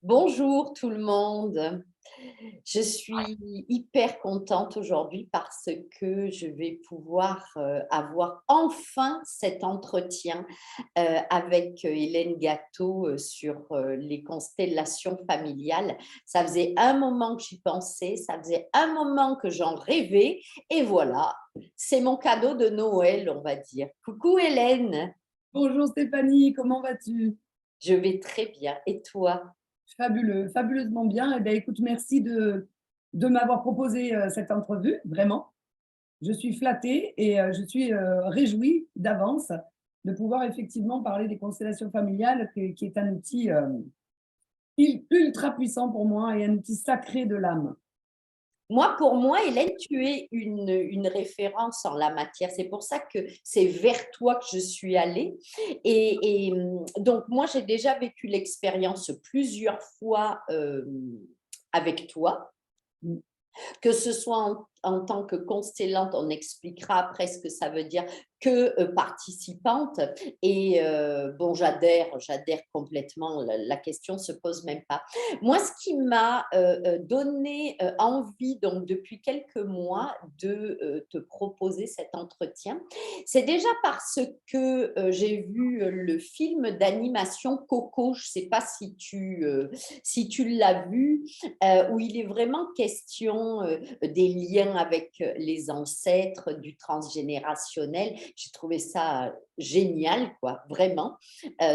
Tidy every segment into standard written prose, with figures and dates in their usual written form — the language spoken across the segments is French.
Bonjour tout le monde. Je suis hyper contente aujourd'hui parce que je vais pouvoir avoir enfin cet entretien avec Hélène Gâteau sur les constellations familiales. Ça faisait un moment que j'y pensais, ça faisait un moment que j'en rêvais et voilà, c'est mon cadeau de Noël, on va dire. Coucou Hélène, Bonjour Stéphanie, comment vas-tu? je vais très bien. Et toi? Fabuleux, fabuleusement bien. Eh bien, écoute, merci de m'avoir proposé cette entrevue, vraiment. Je suis flattée et je suis réjouie d'avance de pouvoir effectivement parler des constellations familiales, qui est un outil ultra puissant pour moi et un outil sacré de l'âme. Moi, pour moi, Hélène, tu es une référence en la matière. C'est pour ça que c'est vers toi que je suis allée. Donc, moi, j'ai déjà vécu l'expérience plusieurs fois avec toi, Mm. que ce soit en tant que constellante, on expliquera après ce que ça veut dire, que participante. Et bon, j'adhère complètement, la question ne se pose même pas. Moi, ce qui m'a donné envie, donc depuis quelques mois, de te proposer cet entretien, c'est déjà parce que j'ai vu le film d'animation Coco, je ne sais pas si tu l'as vu, où il est vraiment question des liens avec les ancêtres, du transgénérationnel. J'ai trouvé ça génial, quoi, vraiment,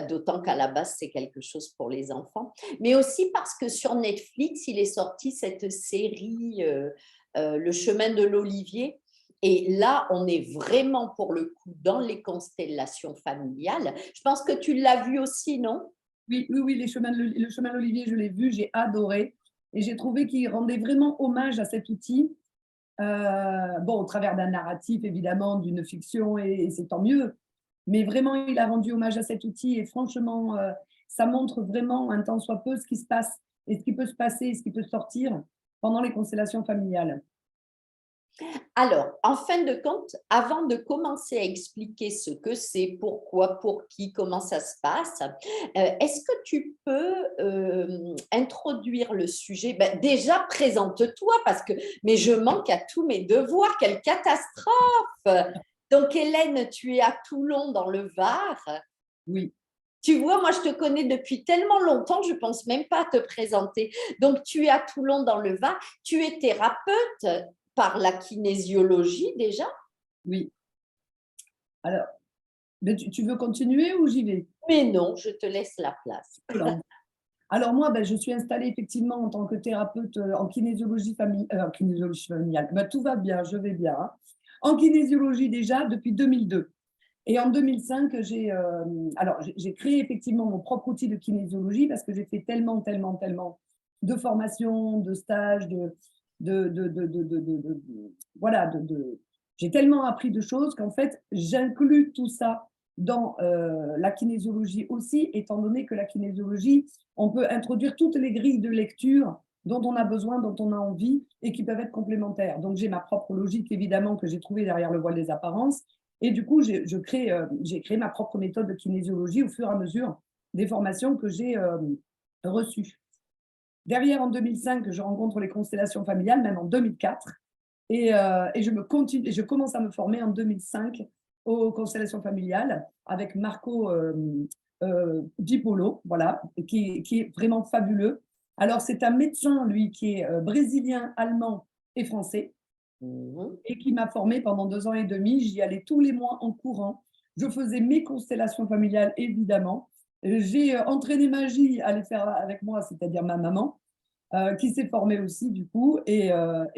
d'autant qu'à la base, c'est quelque chose pour les enfants. Mais aussi parce que sur Netflix, il est sorti cette série Le chemin de l'Olivier. Et là, on est vraiment, pour le coup, dans les constellations familiales. Je pense que tu l'as vu aussi, non? Oui, oui, oui, le chemin de l'Olivier, je l'ai vu, j'ai adoré et j'ai trouvé qu'il rendait vraiment hommage à cet outil. Bon, au travers d'un narratif, évidemment, d'une fiction, et c'est tant mieux. Mais vraiment, il a rendu hommage à cet outil et franchement, ça montre vraiment un tant soit peu ce qui se passe et ce qui peut se passer et ce qui peut sortir pendant les constellations familiales. Alors, en fin de compte, avant de commencer à expliquer ce que c'est, pourquoi, pour qui, comment ça se passe, est-ce que tu peux introduire le sujet? Ben, déjà, présente-toi parce que, mais je manque à tous mes devoirs, quelle catastrophe! Donc, Hélène, tu es à Toulon dans le Var. Oui. Tu vois, moi, je te connais depuis tellement longtemps, je ne pense même pas à te présenter. Donc, tu es à Toulon dans le Var. Tu es thérapeute par la kinésiologie déjà. Oui. Alors, mais tu veux continuer ou j'y vais? Mais non, je te laisse la place. Alors moi, ben, je suis installée effectivement en tant que thérapeute en kinésiologie familiale. Ben, tout va bien, je vais bien, hein. En kinésiologie déjà depuis 2002. Et en 2005, j'ai créé effectivement mon propre outil de kinésiologie parce que j'ai fait tellement, tellement, tellement de formations, de stages, voilà, j'ai tellement appris de choses qu'en fait, j'inclus tout ça dans la kinésiologie aussi, étant donné que la kinésiologie, on peut introduire toutes les grilles de lecture dont on a besoin, dont on a envie et qui peuvent être complémentaires. Donc, j'ai ma propre logique, évidemment, que j'ai trouvée derrière le voile des apparences. Et du coup, j'ai créé ma propre méthode de kinésiologie au fur et à mesure des formations que j'ai reçues. Derrière, en 2005, je rencontre les constellations familiales, même en 2004. Et je commence à me former en 2005 aux constellations familiales avec Marco Di Polo, voilà, qui est vraiment fabuleux. Alors, c'est un médecin, lui, qui est brésilien, allemand et français, Mhm. et qui m'a formée pendant 2 ans et demi. J'y allais tous les mois en courant. Je faisais mes constellations familiales, évidemment. J'ai entraîné Magie à les faire avec moi, c'est-à-dire ma maman, qui s'est formée aussi, du coup. Et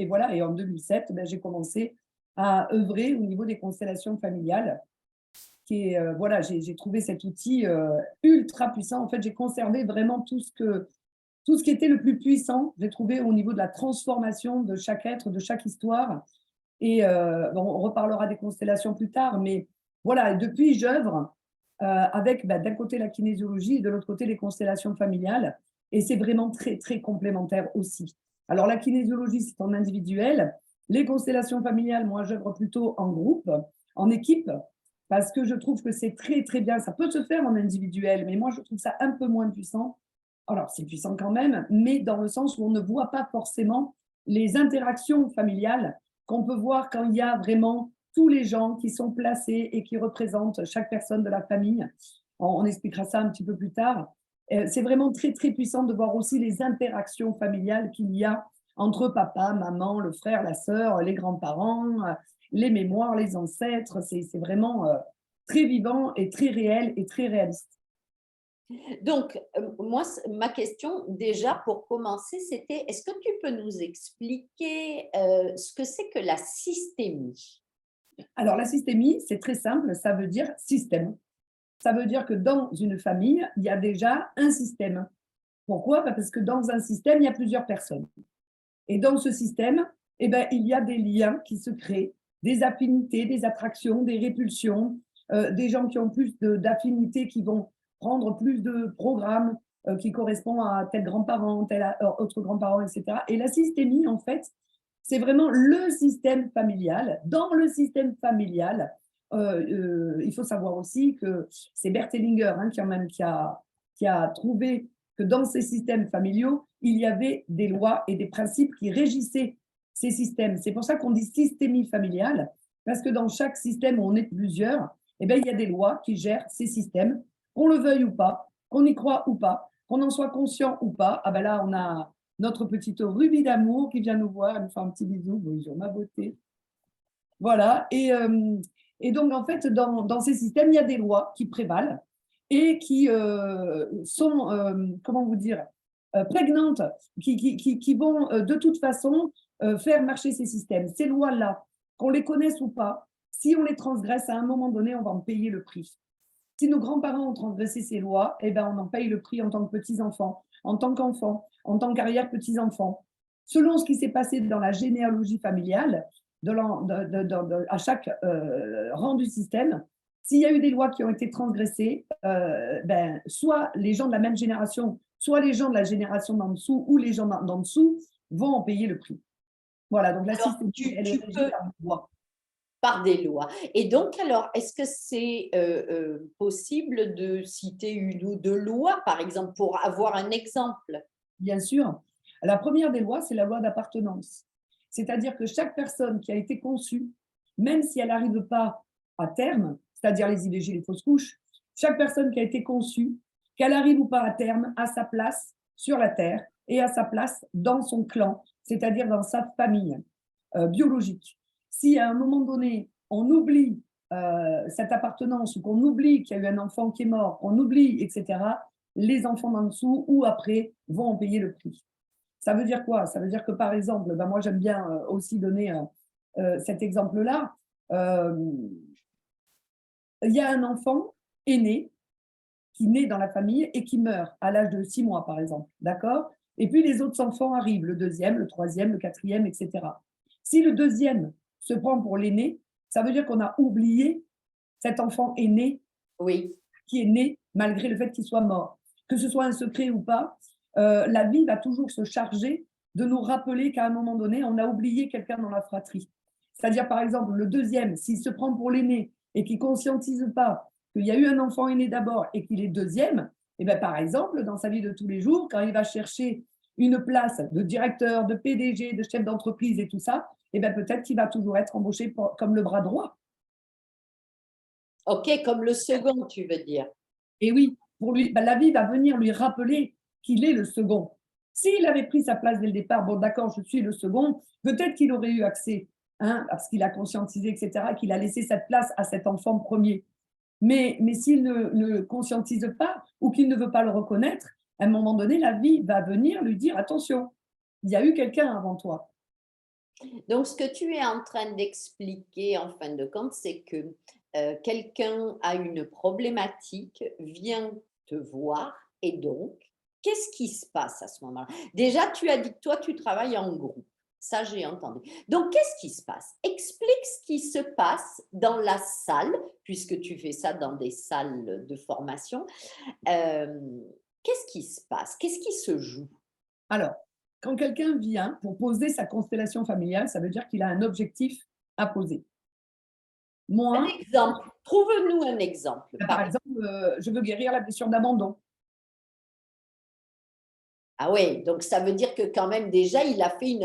voilà, et en 2007, ben, j'ai commencé à œuvrer au niveau des constellations familiales. Voilà, j'ai trouvé cet outil ultra puissant. En fait, j'ai conservé vraiment tout ce qui était le plus puissant, j'ai trouvé au niveau de la transformation de chaque être, de chaque histoire. Et bon, on reparlera des constellations plus tard, mais voilà, et depuis, j'œuvre avec d'un côté la kinésiologie et de l'autre côté les constellations familiales. Et c'est vraiment très, très complémentaire aussi. Alors, la kinésiologie, c'est en individuel. Les constellations familiales, moi, j'œuvre plutôt en groupe, en équipe, parce que je trouve que c'est très, très bien. Ça peut se faire en individuel, mais moi, je trouve ça un peu moins puissant Alors, c'est puissant quand même, mais dans le sens où on ne voit pas forcément les interactions familiales qu'on peut voir quand il y a vraiment tous les gens qui sont placés et qui représentent chaque personne de la famille. On expliquera ça un petit peu plus tard. C'est vraiment très, très puissant de voir aussi les interactions familiales qu'il y a entre papa, maman, le frère, la sœur, les grands-parents, les mémoires, les ancêtres. C'est vraiment très vivant et très réel et très réaliste. Donc, moi, ma question, déjà, pour commencer, c'était, est-ce que tu peux nous expliquer ce que c'est que la systémie? Alors, la systémie, c'est très simple, ça veut dire système. Ça veut dire que dans une famille, il y a déjà un système. Pourquoi? Parce que dans un système, il y a plusieurs personnes. Et dans ce système, eh ben, il y a des liens qui se créent, des affinités, des attractions, des répulsions, des gens qui ont plus d'affinités, qui vont prendre plus de programmes qui correspondent à tel grand-parent, tel autre grand-parent, etc. Et la systémie, en fait, c'est vraiment le système familial. Dans le système familial, il faut savoir aussi que c'est Bert Hellinger hein, qui a trouvé que dans ces systèmes familiaux, il y avait des lois et des principes qui régissaient ces systèmes. C'est pour ça qu'on dit systémie familiale, parce que dans chaque système où on est plusieurs, eh bien, il y a des lois qui gèrent ces systèmes, qu'on le veuille ou pas, qu'on y croit ou pas, qu'on en soit conscient ou pas. Ah ben là, on a notre petite Ruby d'amour qui vient nous voir, elle nous fait un petit bisou, bonjour ma beauté. Voilà, et donc en fait, dans ces systèmes, il y a des lois qui prévalent et qui sont, comment vous dire, prégnantes, qui vont de toute façon faire marcher ces systèmes. Ces lois-là, qu'on les connaisse ou pas, si on les transgresse, à un moment donné, on va en payer le prix. Si nos grands-parents ont transgressé ces lois, eh ben, on en paye le prix en tant que petits-enfants, en tant qu'enfants, en tant qu'arrière-petits-enfants. Selon ce qui s'est passé dans la généalogie familiale, à chaque rang du système, s'il y a eu des lois qui ont été transgressées, ben, soit les gens de la même génération, soit les gens de la génération d'en dessous ou les gens d'en dessous vont en payer le prix. Voilà, donc la Alors, systémie, elle est tu régie peux, par une loi. par des lois. Et donc, alors, est-ce que c'est possible de citer une ou deux lois, par exemple, pour avoir un exemple? Bien sûr. La première des lois, c'est la loi d'appartenance. C'est-à-dire que chaque personne qui a été conçue, même si elle n'arrive pas à terme, c'est-à-dire les IVG, les fausses couches, chaque personne qui a été conçue, qu'elle arrive ou pas à terme, a sa place sur la terre et a sa place dans son clan, c'est-à-dire dans sa famille biologique. Si à un moment donné, on oublie cette appartenance ou qu'on oublie qu'il y a eu un enfant qui est mort, qu'on oublie, etc., les enfants d'en dessous ou après vont en payer le prix. Ça veut dire quoi? Ça veut dire que par exemple, ben moi j'aime bien aussi donner cet exemple-là. Euh, il y a un enfant aîné qui naît dans la famille et qui meurt à l'âge de 6 mois, par exemple. D'accord? Et puis les autres enfants arrivent, le deuxième, le troisième, le quatrième, etc. Si le deuxième se prend pour l'aîné, ça veut dire qu'on a oublié cet enfant aîné Oui. qui est né malgré le fait qu'il soit mort. Que ce soit un secret ou pas, la vie va toujours se charger de nous rappeler qu'à un moment donné, on a oublié quelqu'un dans la fratrie. C'est-à-dire, par exemple, le deuxième, s'il se prend pour l'aîné et qu'il ne conscientise pas qu'il y a eu un enfant aîné d'abord et qu'il est deuxième, et bien, par exemple, dans sa vie de tous les jours, quand il va chercher une place de directeur, de PDG, de chef d'entreprise et tout ça, et bien peut-être qu'il va toujours être embauché comme le bras droit. OK, comme le second, tu veux dire. Et oui, pour lui, ben, la vie va venir lui rappeler qu'il est le second. S'il avait pris sa place dès le départ, bon d'accord, je suis le second, peut-être qu'il aurait eu accès, hein, parce qu'il a conscientisé, etc., qu'il a laissé cette place à cet enfant premier. Mais s'il ne conscientise pas ou qu'il ne veut pas le reconnaître, à un moment donné, la vie va venir lui dire, attention, il y a eu quelqu'un avant toi. Donc, ce que tu es en train d'expliquer, en fin de compte, c'est que quelqu'un a une problématique, vient te voir et donc, qu'est-ce qui se passe à ce moment-là? Déjà, tu as dit que toi, tu travailles en groupe. Ça, j'ai entendu. Donc, qu'est-ce qui se passe? Explique ce qui se passe dans la salle, puisque tu fais ça dans des salles de formation. Euh, Qu'est-ce qui se passe? Qu'est-ce qui se joue? Alors, quand quelqu'un vient pour poser sa constellation familiale, ça veut dire qu'il a un objectif à poser. Un Moi, exemple. Trouve-nous un exemple. par exemple, je veux guérir la blessure d'abandon. Ah ouais, donc ça veut dire que quand même déjà il a fait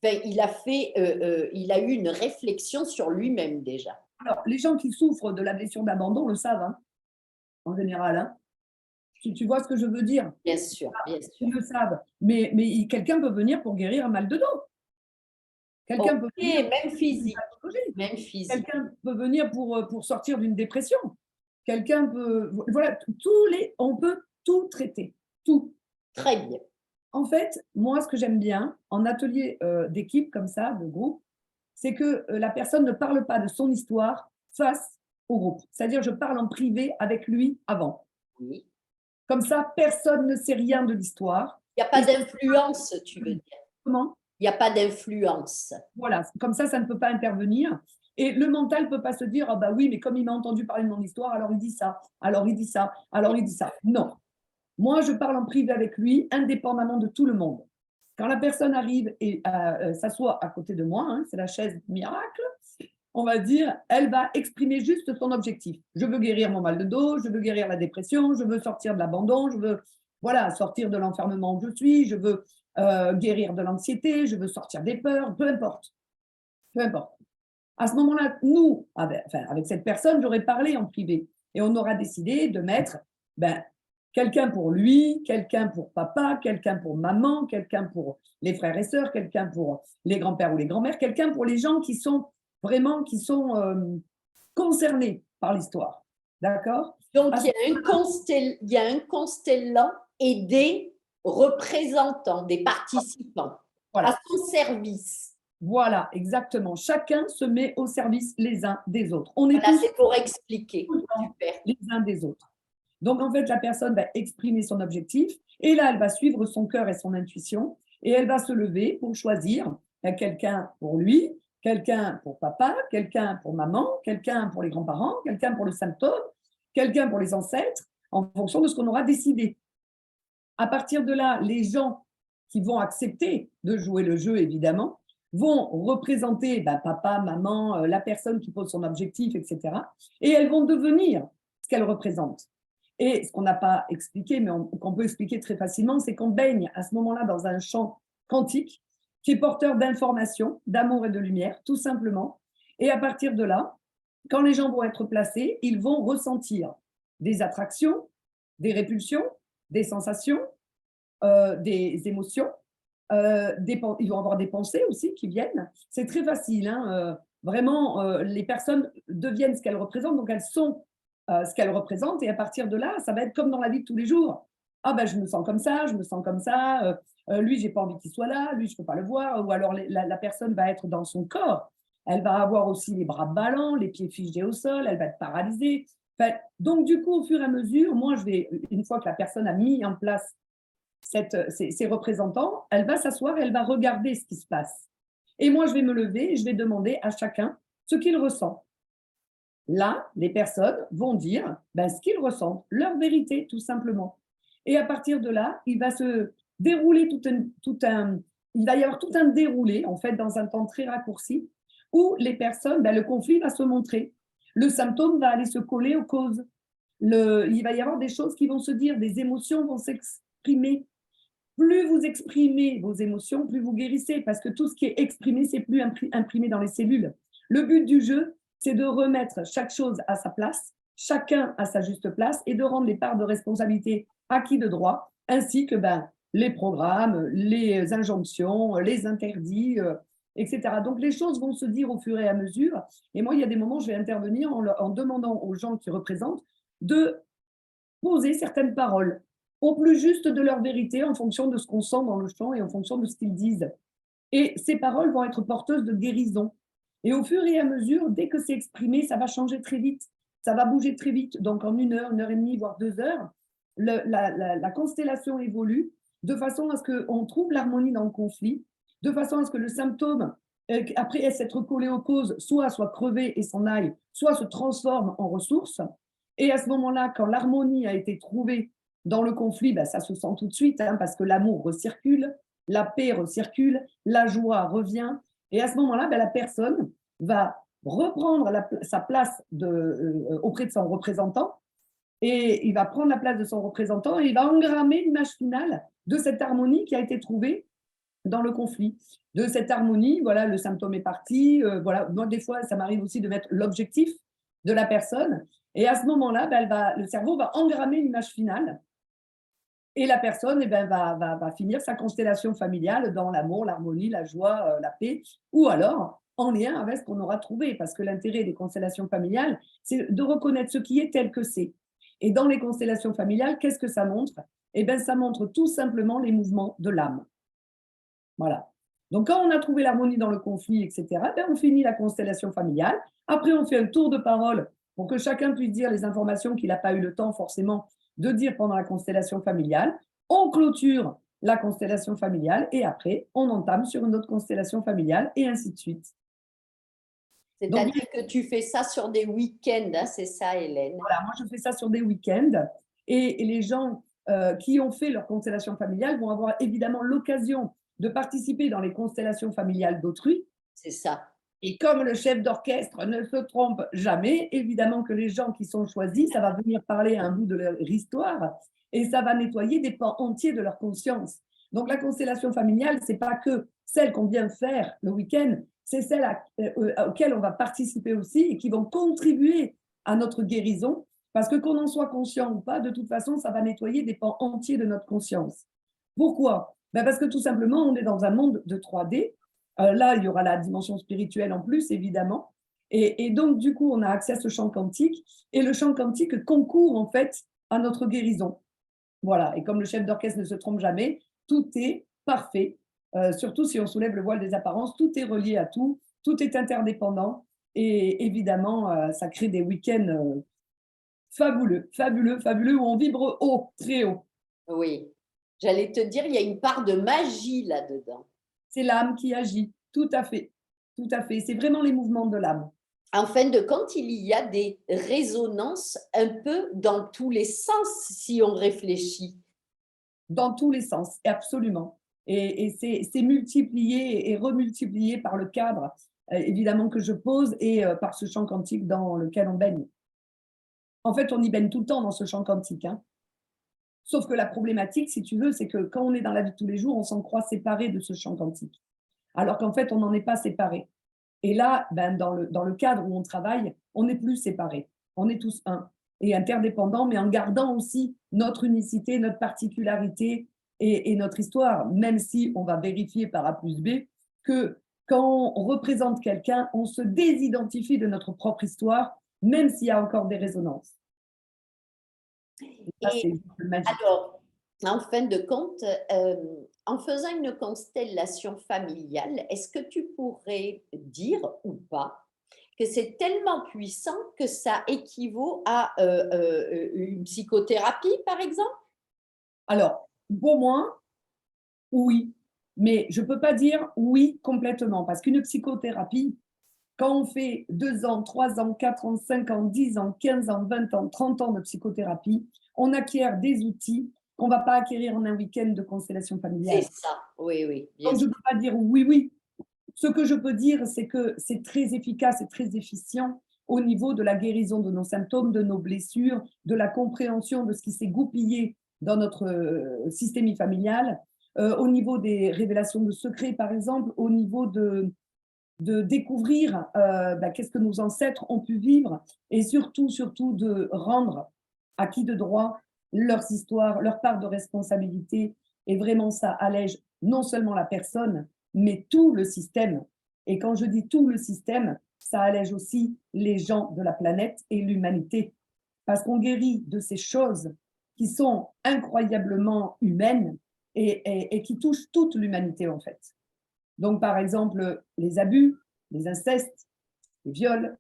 enfin, il a eu une réflexion sur lui-même déjà. Alors, les gens qui souffrent de la blessure d'abandon le savent, hein, en général, hein. Tu vois ce que je veux dire? Bien sûr, bien sûr. Ils le savent. Mais quelqu'un peut venir pour guérir un mal de dos. Quelqu'un OK, peut venir même pour une physique, pathologie. même physique. Quelqu'un peut venir pour sortir d'une dépression. Quelqu'un peut, voilà, on peut tout traiter, tout. Très bien. En fait, moi, ce que j'aime bien en atelier d'équipe comme ça, de groupe, c'est que la personne ne parle pas de son histoire face au groupe. C'est-à-dire, je parle en privé avec lui avant. Oui. Comme ça, personne ne sait rien de l'histoire. Il n'y a Et pas d'influence, tu veux dire? comment? Il n'y a pas d'influence. Voilà, comme ça ne peut pas intervenir. Et le mental ne peut pas se dire, ah bah oui, mais comme il m'a entendu parler de mon histoire, alors il dit ça, alors il dit ça, alors il dit ça. Non. Moi, je parle en privé avec lui, indépendamment de tout le monde. Quand la personne arrive et s'assoit à côté de moi, hein, c'est la chaise miracle, on va dire, elle va exprimer juste son objectif. Je veux guérir mon mal de dos, je veux guérir la dépression, je veux sortir de l'abandon, je veux voilà, sortir de l'enfermement où je suis, je veux guérir de l'anxiété, je veux sortir des peurs, peu importe. Peu importe. À ce moment-là, nous, avec cette personne, j'aurais parlé en privé et on aura décidé de mettre ben, quelqu'un pour lui, quelqu'un pour papa, quelqu'un pour maman, quelqu'un pour les frères et sœurs, quelqu'un pour les grands-pères ou les grands-mères, quelqu'un pour les gens qui sont vraiment concernés par l'histoire. D'accord? Donc À ce- il y a un constellant et des représentants, des participants à Voilà, son service. voilà, exactement. Chacun se met au service les uns des autres. On est Voilà, tous c'est pour expliquer. tout le temps Super. les uns des autres. Donc, en fait, la personne va exprimer son objectif et là, elle va suivre son cœur et son intuition et elle va se lever pour choisir quelqu'un pour lui, quelqu'un pour papa, quelqu'un pour maman, quelqu'un pour les grands-parents, quelqu'un pour le symptôme, quelqu'un pour les ancêtres, en fonction de ce qu'on aura décidé. À partir de là, les gens qui vont accepter de jouer le jeu, évidemment, vont représenter papa, maman, la personne qui pose son objectif, etc. Et elles vont devenir ce qu'elles représentent. Et ce qu'on n'a pas expliqué, mais qu'on peut expliquer très facilement, c'est qu'on baigne à ce moment-là dans un champ quantique qui est porteur d'informations, d'amour et de lumière, tout simplement. Et à partir de là, quand les gens vont être placés, ils vont ressentir des attractions, des répulsions, des sensations, des émotions, ils vont avoir des pensées aussi qui viennent. C'est très facile, hein, vraiment, les personnes deviennent ce qu'elles représentent, donc elles sont ce qu'elles représentent, et à partir de là, ça va être comme dans la vie de tous les jours. Ah ben, je me sens comme ça, je me sens comme ça, lui, j'ai pas envie qu'il soit là, lui, je peux pas le voir, ou alors la personne va être dans son corps. Elle va avoir aussi les bras ballants, les pieds figés au sol, elle va être paralysée. Enfin, donc, du coup, au fur et à mesure, moi, une fois que la personne a mis en place ces représentants, elle va s'asseoir et elle va regarder ce qui se passe. Et moi, je vais me lever et je vais demander à chacun ce qu'il ressent. Là, les personnes vont dire ce qu'ils ressentent, leur vérité, tout simplement. Et à partir de là, il va se dérouler il va y avoir tout un déroulé, en fait, dans un temps très raccourci, où les personnes, le conflit va se montrer. Le symptôme va aller se coller aux causes. Il va y avoir des choses qui vont se dire, des émotions vont s'exprimer. Plus vous exprimez vos émotions, plus vous guérissez, parce que tout ce qui est exprimé, c'est plus imprimé dans les cellules. Le but du jeu, c'est de remettre chaque chose à sa place, chacun à sa juste place, et de rendre les parts de responsabilité acquis de droit, ainsi que les programmes, les injonctions, les interdits, etc. Donc les choses vont se dire au fur et à mesure. Et moi, il y a des moments, je vais intervenir en demandant aux gens qui représentent de poser certaines paroles au plus juste de leur vérité en fonction de ce qu'on sent dans le champ et en fonction de ce qu'ils disent. Et ces paroles vont être porteuses de guérison. Et au fur et à mesure, dès que c'est exprimé, ça va changer très vite. Ça va bouger très vite. Donc en 1 heure et demie, voire 2 heures, la constellation évolue de façon à ce qu'on trouve l'harmonie dans le conflit, de façon à ce que le symptôme, après s'être collé aux causes, soit crevé et s'en aille, soit se transforme en ressource. Et à ce moment-là, quand l'harmonie a été trouvée dans le conflit, ça se sent tout de suite, hein, parce que l'amour recircule, la paix recircule, la joie revient. Et à ce moment-là, la personne va reprendre sa place auprès de son représentant et il va prendre la place de son représentant et il va engrammer l'image finale de cette harmonie qui a été trouvée dans le conflit. De cette harmonie, voilà, le symptôme est parti. Voilà, moi, des fois, ça m'arrive aussi de mettre l'objectif de la personne. Et à ce moment-là, le cerveau va engrammer l'image finale. Et la personne va finir sa constellation familiale dans l'amour, l'harmonie, la joie, la paix, ou alors en lien avec ce qu'on aura trouvé. Parce que l'intérêt des constellations familiales, c'est de reconnaître ce qui est tel que c'est. Et dans les constellations familiales, qu'est-ce que ça montre? Ça montre tout simplement les mouvements de l'âme. Voilà. Donc, quand on a trouvé l'harmonie dans le conflit, etc., on finit la constellation familiale. Après, on fait un tour de parole pour que chacun puisse dire les informations qu'il n'a pas eu le temps forcément de dire pendant la constellation familiale. On clôture la constellation familiale et après, on entame sur une autre constellation familiale et ainsi de suite. C'est-à-dire que tu fais ça sur des week-ends, hein, c'est ça, Hélène? Voilà, moi, je fais ça sur des week-ends et les gens qui ont fait leur constellation familiale vont avoir évidemment l'occasion de participer dans les constellations familiales d'autrui. C'est ça. Et comme le chef d'orchestre ne se trompe jamais, évidemment que les gens qui sont choisis, ça va venir parler à un bout de leur histoire et ça va nettoyer des pans entiers de leur conscience. Donc la constellation familiale, c'est pas que celle qu'on vient faire le week-end, c'est celle auxquelles on va participer aussi et qui vont contribuer à notre guérison, parce que qu'on en soit conscient ou pas, de toute façon, ça va nettoyer des pans entiers de notre conscience. Pourquoi? Parce que tout simplement, on est dans un monde de 3D. Là, il y aura la dimension spirituelle en plus, évidemment. Et donc, du coup, on a accès à ce champ quantique. Et le champ quantique concourt, en fait, à notre guérison. Voilà. Et comme le chef d'orchestre ne se trompe jamais, tout est parfait. Surtout si on soulève le voile des apparences, tout est relié à tout. Tout est interdépendant. Et évidemment, ça crée des week-ends fabuleux, fabuleux, fabuleux, où on vibre haut, très haut. Oui. J'allais te dire, il y a une part de magie là-dedans. C'est l'âme qui agit, tout à fait. Tout à fait. C'est vraiment les mouvements de l'âme. En fin de compte, il y a des résonances un peu dans tous les sens si on réfléchit. Dans tous les sens, absolument. Et c'est multiplié et remultiplié par le cadre, évidemment, que je pose et par ce champ quantique dans lequel on baigne. En fait, on y baigne tout le temps dans ce champ quantique, hein. Sauf que la problématique, si tu veux, c'est que quand on est dans la vie de tous les jours, on s'en croit séparé de ce champ quantique. Alors qu'en fait, on n'en est pas séparé. Et là, dans le cadre où on travaille, on n'est plus séparés. On est tous un et interdépendants, mais en gardant aussi notre unicité, notre particularité et notre histoire, même si on va vérifier par A plus B que quand on représente quelqu'un, on se désidentifie de notre propre histoire, même s'il y a encore des résonances. Ça, Et c'est magique. alors, en fin de compte, en faisant une constellation familiale, est-ce que tu pourrais dire ou pas que c'est tellement puissant que ça équivaut à une psychothérapie, par exemple? Alors, pour moi, oui, mais je ne peux pas dire oui complètement, parce qu'une psychothérapie, quand on fait 2 ans, 3 ans, 4 ans, 5 ans, 10 ans, 15 ans, 20 ans, 30 ans de psychothérapie, on acquiert des outils qu'on ne va pas acquérir en un week-end de constellation C'est familiale. ça, oui, oui, bien Donc, je sûr. ne peux pas dire oui, oui. Ce que je peux dire, c'est que c'est très efficace et très efficient au niveau de la guérison de nos symptômes, de nos blessures, de la compréhension de ce qui s'est goupillé dans notre système familial, au niveau des révélations de secrets, par exemple, au niveau de découvrir qu'est-ce que nos ancêtres ont pu vivre et surtout, surtout de rendre acquis de droit leurs histoires, leur part de responsabilité. Et vraiment, ça allège non seulement la personne, mais tout le système. Et quand je dis tout le système, ça allège aussi les gens de la planète et l'humanité. Parce qu'on guérit de ces choses qui sont incroyablement humaines et qui touchent toute l'humanité, en fait. Donc, par exemple, les abus, les incestes, les viols,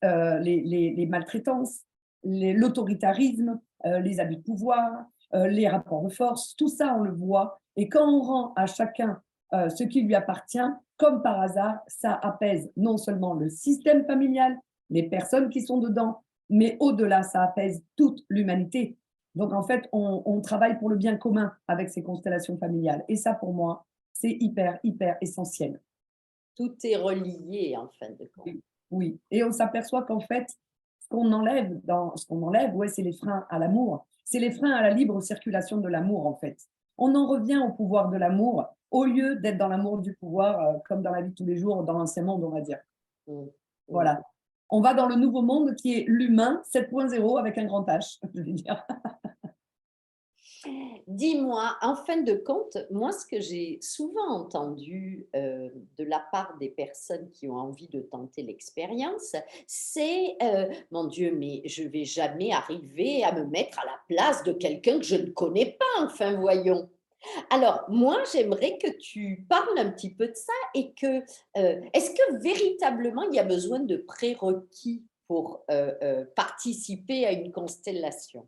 les maltraitances, l'autoritarisme, les abus de pouvoir, les rapports de force, tout ça, on le voit. Et quand on rend à chacun ce qui lui appartient, comme par hasard, ça apaise non seulement le système familial, les personnes qui sont dedans, mais au-delà, ça apaise toute l'humanité. Donc, en fait, on travaille pour le bien commun avec ces constellations familiales. Et ça, pour moi, c'est hyper, hyper essentiel. Tout est relié en fin de compte. Oui, oui. Et on s'aperçoit qu'en fait, ouais, c'est les freins à l'amour. C'est les freins à la libre circulation de l'amour, en fait. On en revient au pouvoir de l'amour au lieu d'être dans l'amour du pouvoir, comme dans la vie de tous les jours, dans l'ancien monde, on va dire. Mm, mm. Voilà. On va dans le nouveau monde qui est l'humain 7.0 avec un grand H, je veux dire. Dis-moi, en fin de compte, moi, ce que j'ai souvent entendu de la part des personnes qui ont envie de tenter l'expérience, c'est mon Dieu, mais je vais jamais arriver à me mettre à la place de quelqu'un que je ne connais pas, enfin, voyons. Alors, moi, j'aimerais que tu parles un petit peu de ça et que, est-ce que véritablement il y a besoin de prérequis pour participer à une constellation?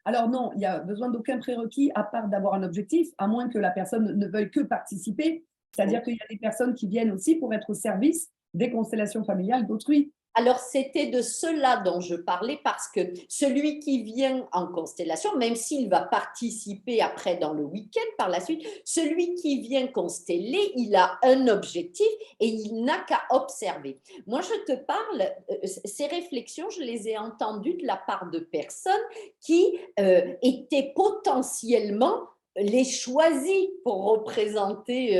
Alors non, il n'y a besoin d'aucun prérequis à part d'avoir un objectif, à moins que la personne ne veuille que participer. C'est-à-dire qu'il y a des personnes qui viennent aussi pour être au service des constellations familiales d'autrui. Alors, c'était de cela dont je parlais parce que celui qui vient en constellation, même s'il va participer après dans le week-end par la suite, celui qui vient consteller, il a un objectif et il n'a qu'à observer. Moi, je te parle, ces réflexions, je les ai entendues de la part de personnes qui étaient potentiellement les choisis pour représenter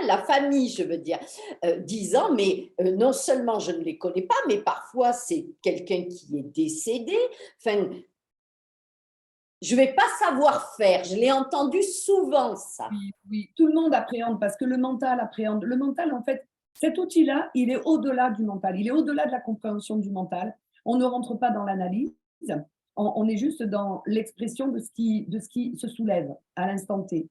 la famille, je veux dire, disant, mais non seulement je ne les connais pas, mais parfois c'est quelqu'un qui est décédé. Enfin, je ne vais pas savoir faire. Je l'ai entendu souvent, ça. Oui, oui, tout le monde appréhende parce que le mental appréhende. Le mental, en fait, cet outil-là, il est au-delà du mental. Il est au-delà de la compréhension du mental. On ne rentre pas dans l'analyse. On est juste dans l'expression de ce qui se soulève à l'instant T.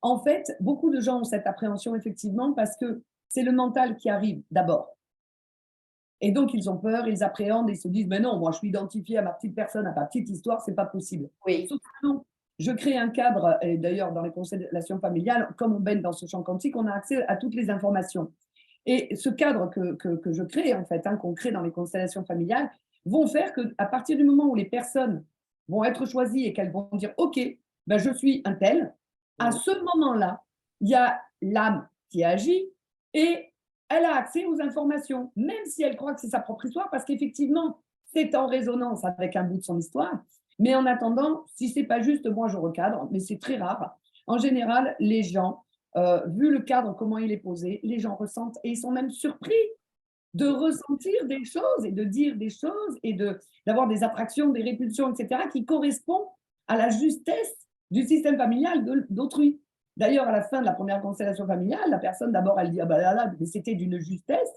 En fait, beaucoup de gens ont cette appréhension effectivement parce que c'est le mental qui arrive d'abord. Et donc, ils ont peur, ils appréhendent et ils se disent, mais non, moi, je suis identifié à ma petite personne, à ma petite histoire, c'est pas possible. Oui. Sauf que non, je crée un cadre, et d'ailleurs, dans les constellations familiales, comme on baigne dans ce champ quantique, on a accès à toutes les informations. Et ce cadre que je crée, en fait, qu'on crée dans les constellations familiales, vont faire qu'à partir du moment où les personnes vont être choisies et qu'elles vont dire, OK, ben, je suis un tel, à Mm. ce moment-là, il y a l'âme qui agit et elle a accès aux informations, même si elle croit que c'est sa propre histoire, parce qu'effectivement, c'est en résonance avec un bout de son histoire. Mais en attendant, si c'est pas juste, moi je recadre, mais c'est très rare. En général, les gens, vu le cadre, comment il est posé, les gens ressentent et ils sont même surpris de ressentir des choses et de dire des choses et d'avoir des attractions, des répulsions, etc., qui correspondent à la justesse du système familial d'autrui. D'ailleurs, à la fin de la première constellation familiale, la personne, d'abord, elle dit, ah ben là, mais c'était d'une justesse.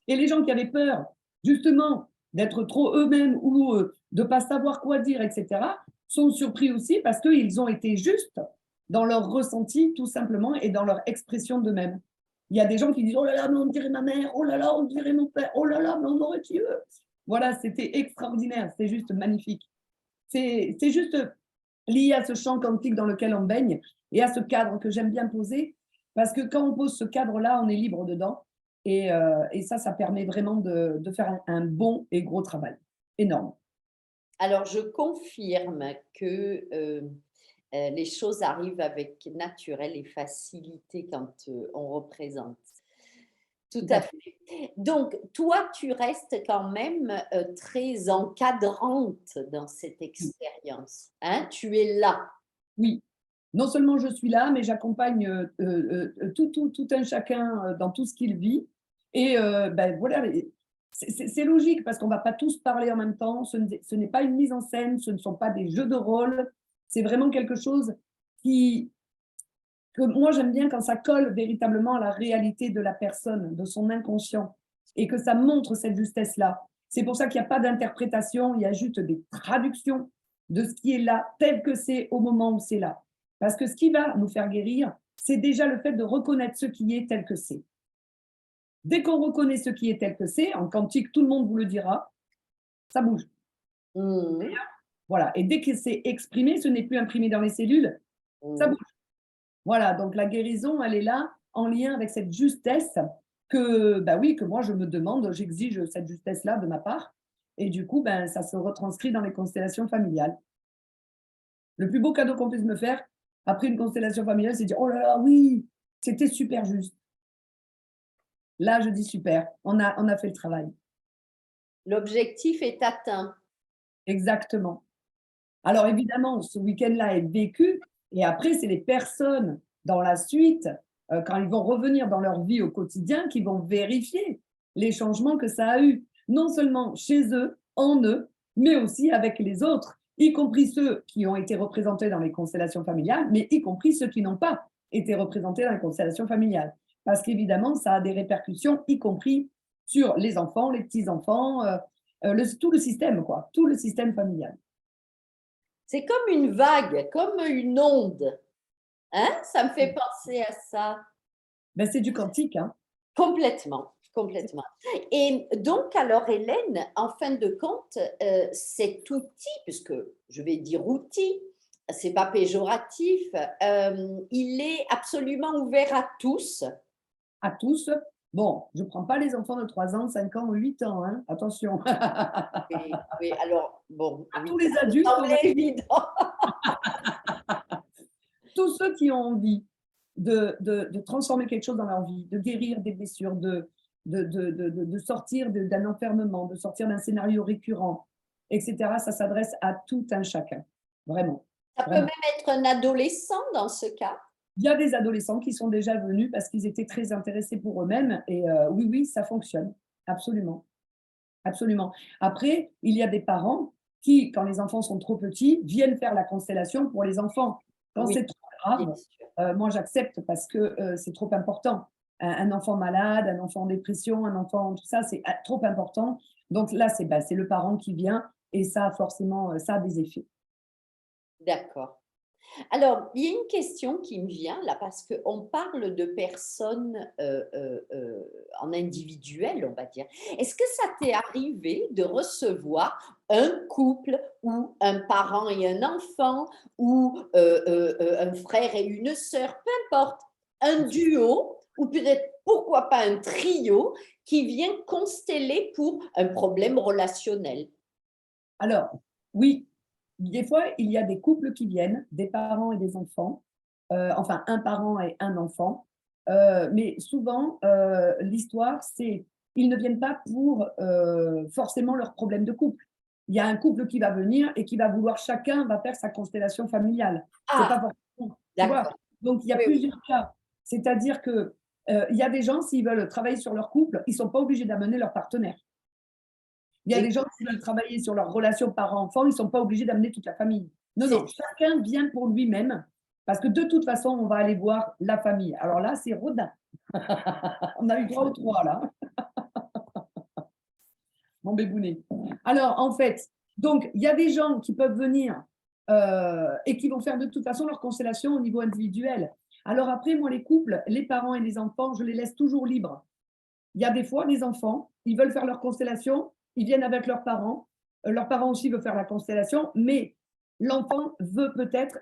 Et les gens qui avaient peur, justement, d'être trop eux-mêmes ou de ne pas savoir quoi dire, etc., sont surpris aussi parce qu'ils ont été justes dans leur ressenti, tout simplement, et dans leur expression d'eux-mêmes. Il y a des gens qui disent, oh là là, mais on dirait ma mère, oh là là, on dirait mon père, oh là là, mais on aurait tué. Voilà, c'était extraordinaire, c'est juste magnifique. C'est juste lié à ce champ quantique dans lequel on baigne et à ce cadre que j'aime bien poser, parce que quand on pose ce cadre-là, on est libre dedans. Et ça permet vraiment de faire un bon et gros travail. Énorme. Alors, je confirme que les choses arrivent avec naturel et facilité quand on représente. Tout Tout à à fait. fait. Donc, toi, tu restes quand même très encadrante dans cette expérience. Hein? Tu es là. Oui, non seulement je suis là, mais j'accompagne tout un chacun dans tout ce qu'il vit. Et ben, voilà, c'est logique parce qu'on ne va pas tous parler en même temps. Ce n'est pas une mise en scène, ce ne sont pas des jeux de rôle. C'est vraiment quelque chose qui, que moi j'aime bien quand ça colle véritablement à la réalité de la personne, de son inconscient, et que ça montre cette justesse-là. C'est pour ça qu'il n'y a pas d'interprétation, il y a juste des traductions de ce qui est là, tel que c'est au moment où c'est là. Parce que ce qui va nous faire guérir, c'est déjà le fait de reconnaître ce qui est tel que c'est. Dès qu'on reconnaît ce qui est tel que c'est, en quantique, tout le monde vous le dira, ça bouge. Mmh. Voilà. Et dès que c'est exprimé, ce n'est plus imprimé dans les cellules, ça Mmh. bouge. Voilà, donc la guérison, elle est là en lien avec cette justesse que, bah oui, que moi je me demande, j'exige cette justesse-là de ma part. Et du coup, ben, ça se retranscrit dans les constellations familiales. Le plus beau cadeau qu'on puisse me faire après une constellation familiale, c'est de dire, oh là là, oui, c'était super juste. Là, je dis super, on a fait le travail. L'objectif est atteint. Exactement. Alors évidemment, ce week-end-là est vécu et après, c'est les personnes dans la suite, quand ils vont revenir dans leur vie au quotidien, qui vont vérifier les changements que ça a eu, non seulement chez eux, en eux, mais aussi avec les autres, y compris ceux qui ont été représentés dans les constellations familiales, mais y compris ceux qui n'ont pas été représentés dans les constellations familiales. Parce qu'évidemment, ça a des répercussions, y compris sur les enfants, les petits-enfants, tout le système, quoi, tout le système familial. C'est comme une vague, comme une onde. Hein? Ça me fait penser à ça. Ben, c'est du quantique, hein. Complètement, complètement. Et donc, alors, Hélène, en fin de compte, cet outil, puisque je vais dire outil, c'est pas péjoratif, il est absolument ouvert à tous. À tous. Bon, je ne prends pas les enfants de 3 ans, 5 ans ou 8 ans, hein, attention. Oui, oui, alors, bon, À oui, tous les ça me adultes, on va semblait évident. tous ceux qui ont envie de transformer quelque chose dans leur vie, de guérir des blessures, de sortir d'un enfermement, de sortir d'un scénario récurrent, etc. Ça s'adresse à tout un chacun. Vraiment, Ça peut même vraiment. être un adolescent dans ce cas. Il y a des adolescents qui sont déjà venus parce qu'ils étaient très intéressés pour eux-mêmes. Et oui, oui, ça fonctionne. Absolument. Absolument. Après, il y a des parents qui, quand les enfants sont trop petits, viennent faire la constellation pour les enfants. Quand Oui, c'est trop bien grave, sûr. moi j'accepte parce que c'est trop important. Un enfant malade, un enfant en dépression, un enfant, tout ça, c'est trop important. Donc là, c'est le parent qui vient et ça, forcément, ça a des effets. D'accord. Alors, il y a une question qui me vient là parce qu'on parle de personnes en individuel, on va dire. Est-ce que ça t'est arrivé de recevoir un couple ou un parent et un enfant ou un frère et une sœur, peu importe, un duo ou peut-être pourquoi pas un trio qui vient consteller pour un problème relationnel? Alors, oui, des fois, il y a des couples qui viennent, des parents et des enfants, enfin un parent et un enfant, mais souvent, l'histoire, c'est ils ne viennent pas pour forcément leurs problèmes de couple. Il y a un couple qui va venir et qui va vouloir, chacun va faire sa constellation familiale. C'est Ah, pas forcément, tu vois? d'accord. Donc il y a Oui, oui. plusieurs cas. C'est-à-dire que il y a des gens, s'ils veulent travailler sur leur couple, ils ne sont pas obligés d'amener leur partenaire. Il y a J'ai des gens qui veulent travailler sur leur relation parent-enfant, ils ne sont pas obligés d'amener toute la famille. Non, c'est non, chacun vient pour lui-même, parce que de toute façon, on va aller voir la famille. Alors là, c'est Rodin. On a eu droit aux trois, là, mon bébounet. Alors, en fait, donc, il y a des gens qui peuvent venir et qui vont faire de toute façon leur constellation au niveau individuel. Alors après, moi, les couples, les parents et les enfants, je les laisse toujours libres. Il y a des fois, les enfants, ils veulent faire leur constellation, ils viennent avec leurs parents aussi veulent faire la constellation, mais l'enfant veut peut-être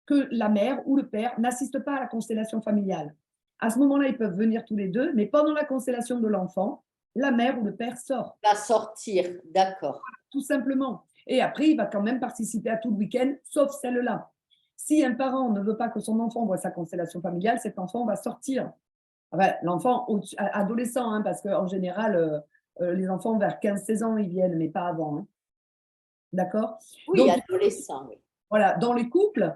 que la mère ou le père n'assistent pas à la constellation familiale. À ce moment-là, ils peuvent venir tous les deux, mais pendant la constellation de l'enfant, la mère ou le père sort, va sortir, d'accord. tout simplement. Et après, il va quand même participer à tout le week-end, sauf celle-là. Si un parent ne veut pas que son enfant voit sa constellation familiale, cet enfant va sortir. Enfin, l'enfant adolescent, hein, parce qu'en général, les enfants vers 15-16 ans, ils viennent, mais pas avant, hein. D'accord? Oui, Donc, adolescent, oui. voilà, dans les couples,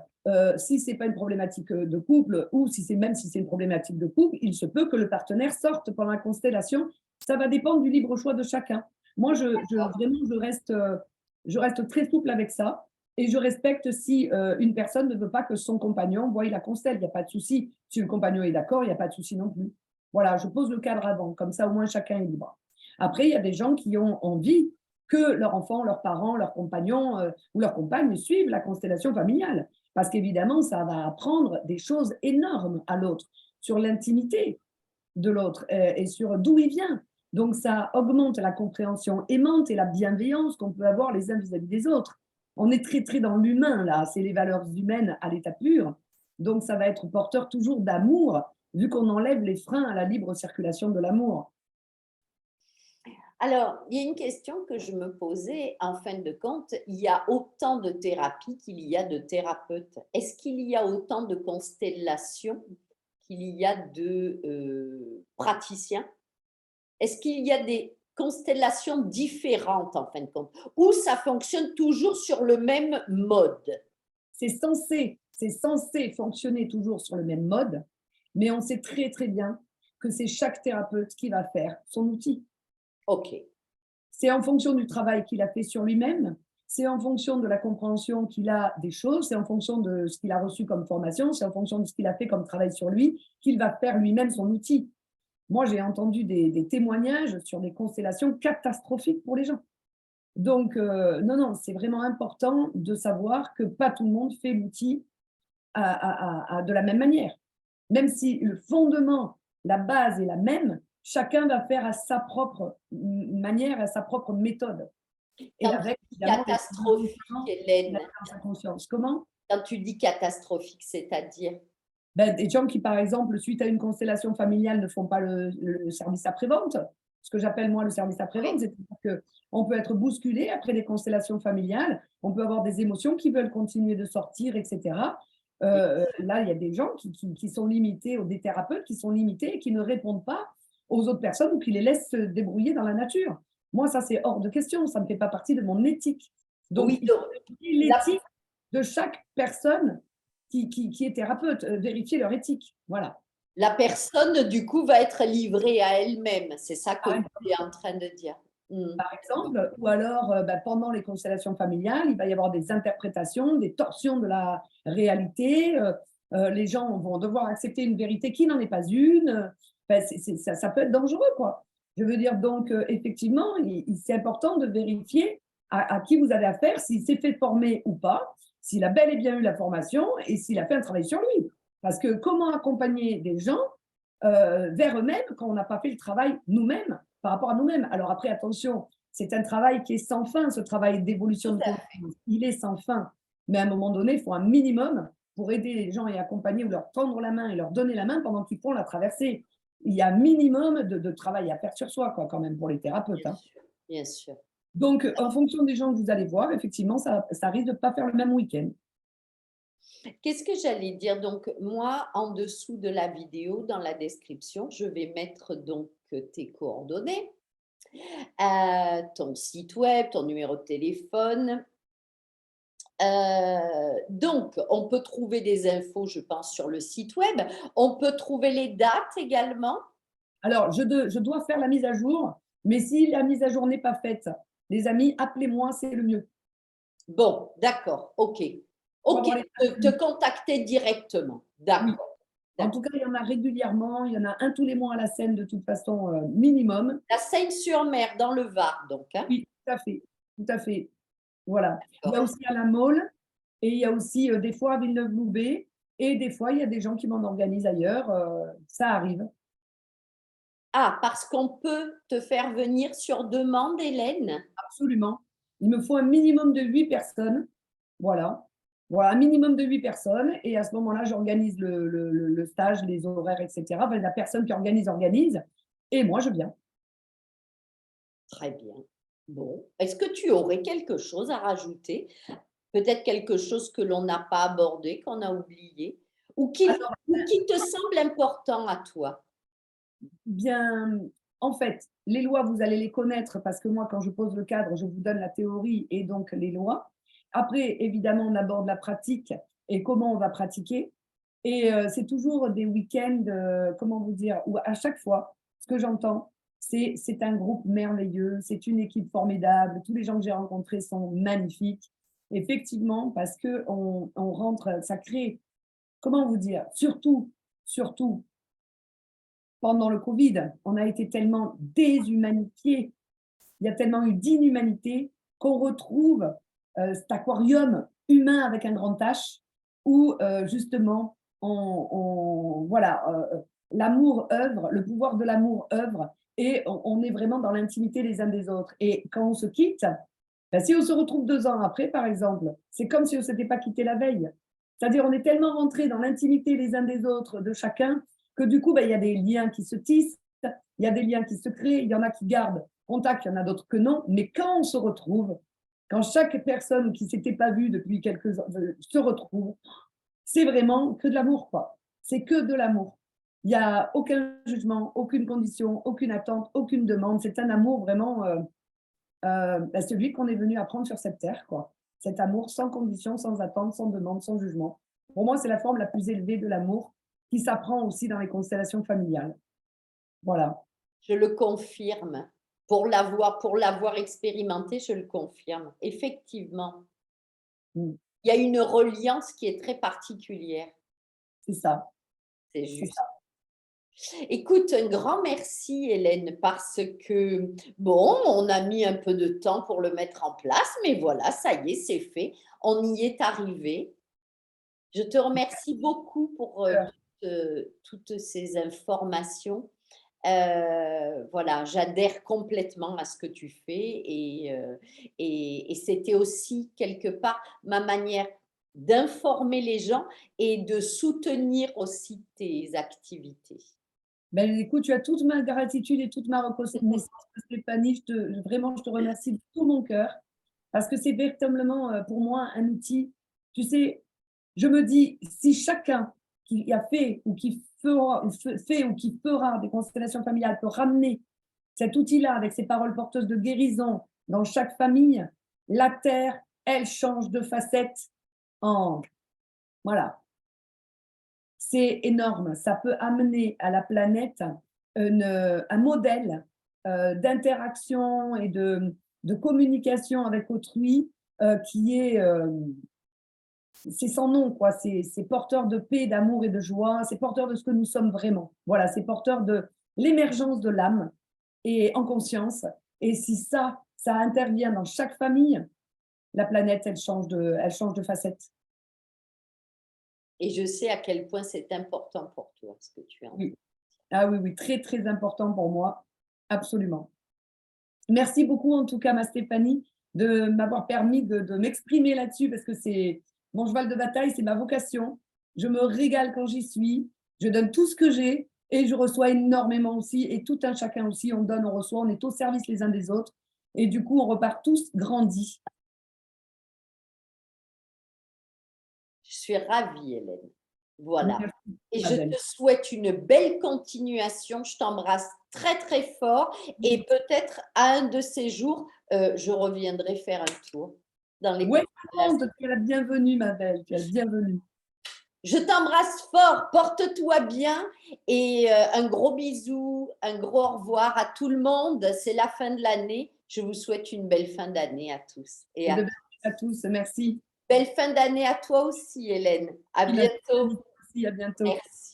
si ce n'est pas une problématique de couple, ou si c'est même si c'est une problématique de couple, il se peut que le partenaire sorte pendant la constellation. Ça va dépendre du libre choix de chacun. Moi, vraiment, je reste très souple avec ça. Et je respecte si une personne ne veut pas que son compagnon voie la constelle. Il n'y a pas de souci. Si le compagnon est d'accord, il n'y a pas de souci non plus. Voilà, je pose le cadre avant. Comme ça, au moins, chacun est libre. Après, il y a des gens qui ont envie que leur enfant, leurs parents, leurs compagnons ou leurs compagnes suivent la constellation familiale. Parce qu'évidemment, ça va apprendre des choses énormes à l'autre sur l'intimité de l'autre et sur d'où il vient. Donc, ça augmente la compréhension aimante et la bienveillance qu'on peut avoir les uns vis-à-vis des autres. On est très, très dans l'humain, là. C'est les valeurs humaines à l'état pur. Donc, ça va être porteur toujours d'amour, vu qu'on enlève les freins à la libre circulation de l'amour. Alors, il y a une question que je me posais, en fin de compte, il y a autant de thérapies qu'il y a de thérapeutes. Est-ce qu'il y a autant de constellations qu'il y a de praticiens? Est-ce qu'il y a des constellations différentes en fin de compte, ou ça fonctionne toujours sur le même mode? C'est censé fonctionner toujours sur le même mode, mais on sait très très bien que c'est chaque thérapeute qui va faire son outil. Ok, C'est en fonction du travail qu'il a fait sur lui-même, c'est en fonction de la compréhension qu'il a des choses, c'est en fonction de ce qu'il a reçu comme formation, c'est en fonction de ce qu'il a fait comme travail sur lui, qu'il va faire lui-même son outil. Moi, j'ai entendu des témoignages sur des constellations catastrophiques pour les gens. Donc, non, non, c'est vraiment important de savoir que pas tout le monde fait l'outil de la même manière. Même si le fondement, la base est la même, chacun va faire à sa propre manière, à sa propre méthode. Et quand tu avec, dis évidemment, des catastrophique, il a Hélène, dans sa conscience. Comment? quand tu dis catastrophique, c'est-à-dire? Ben, des gens qui, par exemple, suite à une constellation familiale, ne font pas le service après-vente. Ce que j'appelle, moi, le service après-vente, c'est-à-dire qu'on peut être bousculé après des constellations familiales, on peut avoir des émotions qui veulent continuer de sortir, etc. Là, il y a des gens qui sont limités, ou des thérapeutes qui sont limités et qui ne répondent pas aux autres personnes ou qui les laissent se débrouiller dans la nature. Moi, ça, c'est hors de question. Ça ne fait pas partie de mon éthique. Donc, Oui, il faut vérifier l'éthique de chaque personne qui est thérapeute, vérifier leur éthique. Voilà. la personne, du coup, va être livrée à elle-même. C'est ça que Par tu es en train de dire. Mm. exemple, ou alors pendant les constellations familiales, il va y avoir des interprétations, des torsions de la réalité. Les gens vont devoir accepter une vérité qui n'en est pas une. Ça peut être dangereux, quoi. Je veux dire, donc, effectivement, c'est important de vérifier à qui vous avez affaire, s'il s'est fait former ou pas, s'il a bel et bien eu la formation et s'il a fait un travail sur lui. Parce que comment accompagner des gens vers eux-mêmes quand on n'a pas fait le travail nous-mêmes, par rapport à nous-mêmes. Alors après, attention, c'est un travail qui est sans fin, ce travail d'évolution de conscience. Il est sans fin. Mais à un moment donné, il faut un minimum pour aider les gens et accompagner ou leur tendre la main et leur donner la main pendant qu'ils font la traversée. Il y a un minimum de travail à faire sur soi, quoi, quand même, pour les thérapeutes. Bien Hein. sûr, bien sûr. Donc, en fonction des gens que vous allez voir, effectivement, ça risque de ne pas faire le même week-end. Qu'est-ce que j'allais dire? Donc, moi, en dessous de la vidéo, dans la description, je vais mettre donc tes coordonnées, ton site web, ton numéro de téléphone. Donc, on peut trouver des infos, je pense, sur le site web. On peut trouver les dates également. Alors, je dois faire la mise à jour, mais si la mise à jour n'est pas faite, les amis, appelez-moi, c'est le mieux. Bon, d'accord, ok. Ok, te contacter directement. Oui. D'accord. En tout cas, il y en a régulièrement. Il y en a un tous les mois à la Seine, de toute façon, minimum. La Seine-sur-Mer, dans le Var, donc. Hein? Oui, tout à fait. Tout à fait. Voilà. Il y a D'accord. aussi à La Mole et il y a aussi des fois à Villeneuve-Loubet. Et des fois, il y a des gens qui m'en organisent ailleurs. Ça arrive. Ah, parce qu'on peut te faire venir sur demande, Hélène? Absolument. Il me faut un minimum de 8 personnes. Voilà. Voilà, un minimum de 8 personnes. Et à ce moment-là, j'organise le stage, les horaires, etc. La personne qui organise. Et moi, je viens. Très bien. Bon, est-ce que tu aurais quelque chose à rajouter? Peut-être quelque chose que l'on n'a pas abordé, qu'on a oublié, ou Alors, qui te semble important à toi? bien, en fait, les lois, vous allez les connaître parce que moi, quand je pose le cadre, je vous donne la théorie et donc les lois. Après, évidemment, on aborde la pratique et comment on va pratiquer. Et c'est toujours des week-ends, comment vous dire, où à chaque fois, ce que j'entends, c'est un groupe merveilleux, c'est une équipe formidable, tous les gens que j'ai rencontrés sont magnifiques. Effectivement, parce que on rentre, ça crée, comment vous dire, surtout, pendant le Covid, on a été tellement déshumanifiés, il y a tellement eu d'inhumanité qu'on retrouve cet aquarium humain avec un grand H où justement, voilà, l'amour œuvre, le pouvoir de l'amour œuvre et on est vraiment dans l'intimité les uns des autres. Et quand on se quitte, ben, si on se retrouve 2 ans après, par exemple, c'est comme si on ne s'était pas quitté la veille. C'est-à-dire, on est tellement rentré dans l'intimité les uns des autres, de chacun, que du coup, ben, il y a des liens qui se tissent, il y a des liens qui se créent, il y en a qui gardent contact, il y en a d'autres que non. Mais quand on se retrouve, quand chaque personne qui ne s'était pas vue depuis quelques ans se retrouve, c'est vraiment que de l'amour, quoi. C'est que de l'amour. Il n'y a aucun jugement, aucune condition, aucune attente, aucune demande. C'est un amour vraiment, celui qu'on est venu apprendre sur cette terre, quoi. Cet amour sans condition, sans attente, sans demande, sans jugement. Pour moi, c'est la forme la plus élevée de l'amour qui s'apprend aussi dans les constellations familiales. Voilà. Je le confirme. Pour l'avoir expérimenté, je le confirme. Effectivement, Mmh. il y a une reliance qui est très particulière. C'est ça, C'est c'est juste. ça. Écoute, un grand merci Hélène parce que, bon, on a mis un peu de temps pour le mettre en place, mais voilà, ça y est, c'est fait. On y est arrivé. Je te remercie beaucoup pour, toutes ces informations. Voilà, j'adhère complètement à ce que tu fais et c'était aussi quelque part ma manière d'informer les gens et de soutenir aussi tes activités. Ben, écoute, tu as toute ma gratitude et toute ma reconnaissance, Stéphanie. Vraiment, je te remercie de tout mon cœur parce que c'est véritablement pour moi un outil. Tu sais, je me dis, si chacun qui a fait ou qui fera, fait ou qui fera des constellations familiales peut ramener cet outil-là avec ses paroles porteuses de guérison dans chaque famille, la Terre, elle change de facette en. Voilà. C'est énorme. Ça peut amener à la planète un modèle d'interaction et de communication avec autrui qui est, c'est sans nom, quoi. C'est porteur de paix, d'amour et de joie. C'est porteur de ce que nous sommes vraiment. Voilà, c'est porteur de l'émergence de l'âme et en conscience. Et si ça intervient dans chaque famille, la planète, elle change de facette. Et je sais à quel point c'est important pour toi ce que tu as envie. Oui. Ah oui, oui, très, très important pour moi. Absolument. Merci beaucoup, en tout cas, ma Stéphanie, de m'avoir permis de m'exprimer là-dessus parce que c'est mon cheval de bataille, c'est ma vocation. Je me régale quand j'y suis. Je donne tout ce que j'ai et je reçois énormément aussi. Et tout un chacun aussi, on donne, on reçoit, on est au service les uns des autres. Et du coup, on repart tous grandis. Je suis ravie Hélène. Voilà. Merci, Et ma je belle. te souhaite une belle continuation. Je t'embrasse très, très fort et peut-être à un de ces jours, je reviendrai faire un tour dans les Ouais, constellations. tu es la bienvenue, ma belle. Tu es la bienvenue. Je t'embrasse fort, porte-toi bien et un gros bisou, un gros au revoir à tout le monde. C'est la fin de l'année. Je vous souhaite une belle fin d'année à tous et Et de à belles à tous. Merci. belle fin d'année à toi aussi Hélène. À bientôt. Merci, à bientôt. Merci.